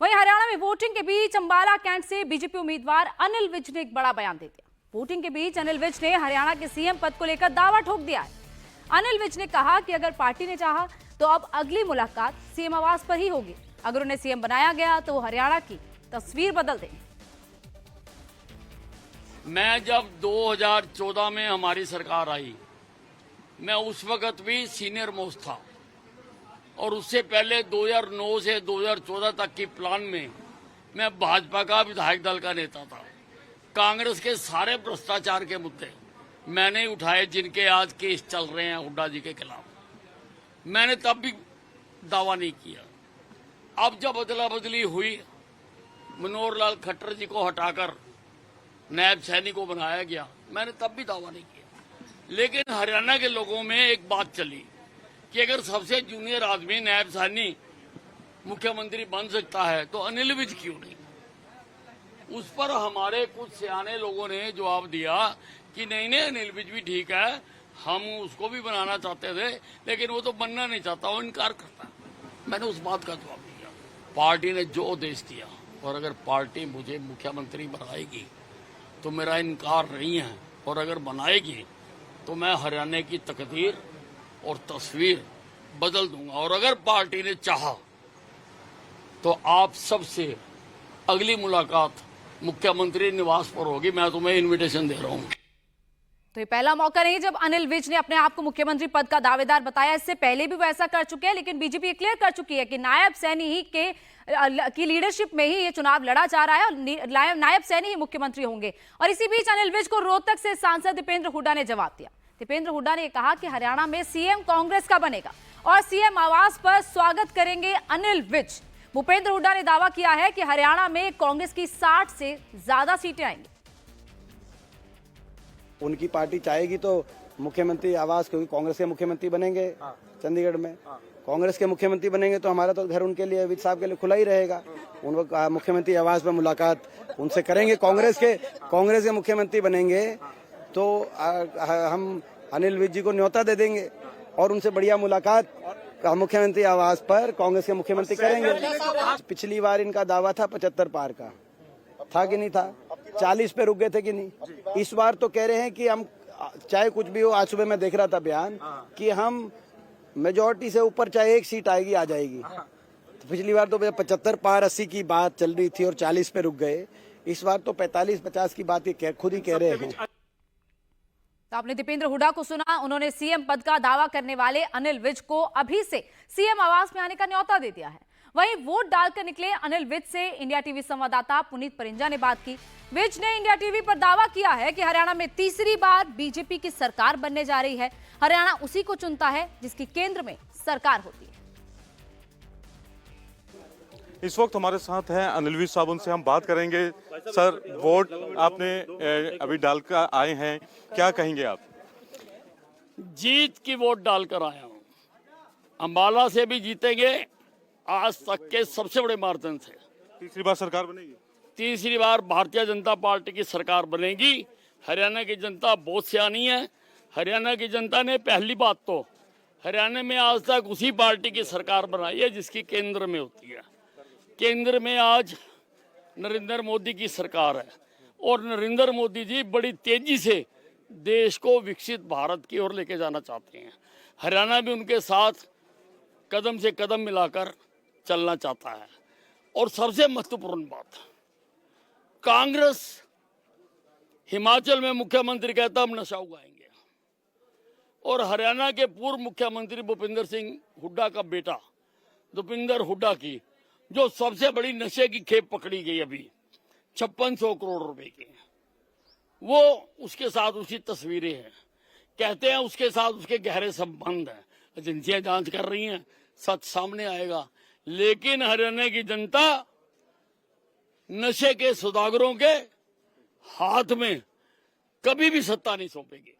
वहीं हरियाणा में वोटिंग के बीच अंबाला कैंट से बीजेपी उम्मीदवार अनिल विज ने एक बड़ा बयान दे दिया। वोटिंग के बीच अनिल विज ने हरियाणा के सीएम पद को लेकर दावा ठोक दिया है। अनिल विज ने कहा कि अगर पार्टी ने चाहा तो अब अगली मुलाकात सीएम आवास पर ही होगी। अगर उन्हें सीएम बनाया गया तो वो हरियाणा की तस्वीर बदल देंगे। मैं जब 2014 में हमारी सरकार आई, मैं उस वक्त भी सीनियर मोस्ट था और उससे पहले 2009 से 2014 तक की प्लान में मैं भाजपा का विधायक दल का नेता था। कांग्रेस के सारे भ्रष्टाचार के मुद्दे मैंने उठाए, जिनके आज केस चल रहे हैं हुड्डा जी के खिलाफ। मैंने तब भी दावा नहीं किया। अब जब अदला बदली हुई, मनोहर लाल खट्टर जी को हटाकर नायब सैनी को बनाया गया, मैंने तब भी दावा नहीं किया। लेकिन हरियाणा के लोगों में एक बात चली कि अगर सबसे जूनियर आदमी नायब सैनी मुख्यमंत्री बन सकता है तो अनिल विज क्यों नहीं। उस पर हमारे कुछ सियाने लोगों ने जवाब दिया कि नहीं नहीं, अनिल विज भी ठीक है, हम उसको भी बनाना चाहते थे लेकिन वो तो बनना नहीं चाहता, वो इनकार करता। मैंने उस बात का जवाब दिया, पार्टी ने जो आदेश दिया और अगर पार्टी मुझे मुख्यमंत्री बनाएगी तो मेरा इनकार नहीं है, और अगर बनाएगी तो मैं हरियाणा की तकदीर और तस्वीर बदल दूंगा। और अगर पार्टी ने चाहा तो आप सबसे अगली मुलाकात मुख्यमंत्री निवास पर होगी। मैं तुम्हें इनविटेशन दे रहा हूं। तो ये पहला मौका नहीं जब अनिल विज ने अपने आप को मुख्यमंत्री पद का दावेदार बताया। इससे पहले भी वो ऐसा कर चुके हैं, लेकिन बीजेपी क्लियर कर चुकी है कि नायब सैनी ही की लीडरशिप में ही ये चुनाव लड़ा जा रहा है और नायब सैनी ही मुख्यमंत्री होंगे। और इसी बीच अनिल विज को रोहतक से सांसद दीपेंद्र हुड्डा ने जवाब दिया। दीपेंद्र हुड्डा ने कहा कि हरियाणा में सीएम कांग्रेस का बनेगा और सीएम आवास पर स्वागत करेंगे अनिल विज। भूपेंद्र हुड्डा ने दावा किया है कि हरियाणा में कांग्रेस की 60 से ज्यादा सीटें आएंगी। उनकी पार्टी चाहेगी तो मुख्यमंत्री आवास, क्योंकि कांग्रेस के मुख्यमंत्री बनेंगे चंडीगढ़ में, कांग्रेस के मुख्यमंत्री बनेंगे तो हमारा तो घर उनके लिए, विज साहब के लिए खुला ही रहेगा। उनको मुख्यमंत्री आवास में मुलाकात उनसे करेंगे। कांग्रेस के मुख्यमंत्री बनेंगे तो हम अनिल विज जी को न्योता दे देंगे और उनसे बढ़िया मुलाकात मुख्यमंत्री आवास पर कांग्रेस के मुख्यमंत्री करेंगे। पिछली बार इनका दावा था 75 पार का, था कि नहीं था? 40 पे रुक गए थे कि नहीं? इस बार तो कह रहे हैं कि हम चाहे कुछ भी हो, आज सुबह मैं देख रहा था बयान कि हम मेजोरिटी से ऊपर चाहे एक सीट आएगी, आ जाएगी। तो पिछली बार तो 75 पार 80 की बात चल रही थी और 40 पे रुक गए। इस बार तो 45-50 की बात ये खुद ही कह रहे हैं। तो आपने दीपेंद्र हुड्डा को सुना। उन्होंने सीएम पद का दावा करने वाले अनिल विज को अभी से सीएम आवास में आने का न्योता दे दिया है। वहीं वोट डालकर निकले अनिल विज से इंडिया टीवी संवाददाता पुनीत परिंजा ने बात की। विज ने इंडिया टीवी पर दावा किया है कि हरियाणा में तीसरी बार बीजेपी की सरकार बनने जा रही है। हरियाणा उसी को चुनता है जिसकी केंद्र में सरकार होती है। इस वक्त हमारे साथ हैं अनिल विज साहब, उनसे हम बात करेंगे। सर, वोट आपने अभी डालकर आए हैं, क्या कहेंगे आप? जीत की वोट डालकर आया हूं। अंबाला से भी जीतेंगे, आज तक के सबसे बड़े मार्जिन से। तीसरी बार सरकार बनेगी? तीसरी बार भारतीय जनता पार्टी की सरकार बनेगी। हरियाणा की जनता बहुत सियानी है। हरियाणा की जनता ने पहली बात तो हरियाणा में आज तक उसी पार्टी की सरकार बनाई है जिसकी केंद्र में होती है। केंद्र में आज नरेंद्र मोदी की सरकार है और नरेंद्र मोदी जी बड़ी तेजी से देश को विकसित भारत की ओर लेके जाना चाहते हैं। हरियाणा भी उनके साथ कदम से कदम मिलाकर चलना चाहता है। और सबसे महत्वपूर्ण बात, कांग्रेस हिमाचल में मुख्यमंत्री कहता हम नशा उगाएंगे और हरियाणा के पूर्व मुख्यमंत्री भूपेंद्र सिंह हुड्डा का बेटा दीपेंद्र हुड्डा की जो सबसे बड़ी नशे की खेप पकड़ी गई अभी 5600 करोड़ रुपए की, वो उसके साथ उसकी तस्वीरें हैं। कहते हैं उसके साथ उसके गहरे संबंध हैं। एजेंसियां जांच कर रही हैं, सच सामने आएगा। लेकिन हरियाणा की जनता नशे के सौदागरों के हाथ में कभी भी सत्ता नहीं सौंपेगी।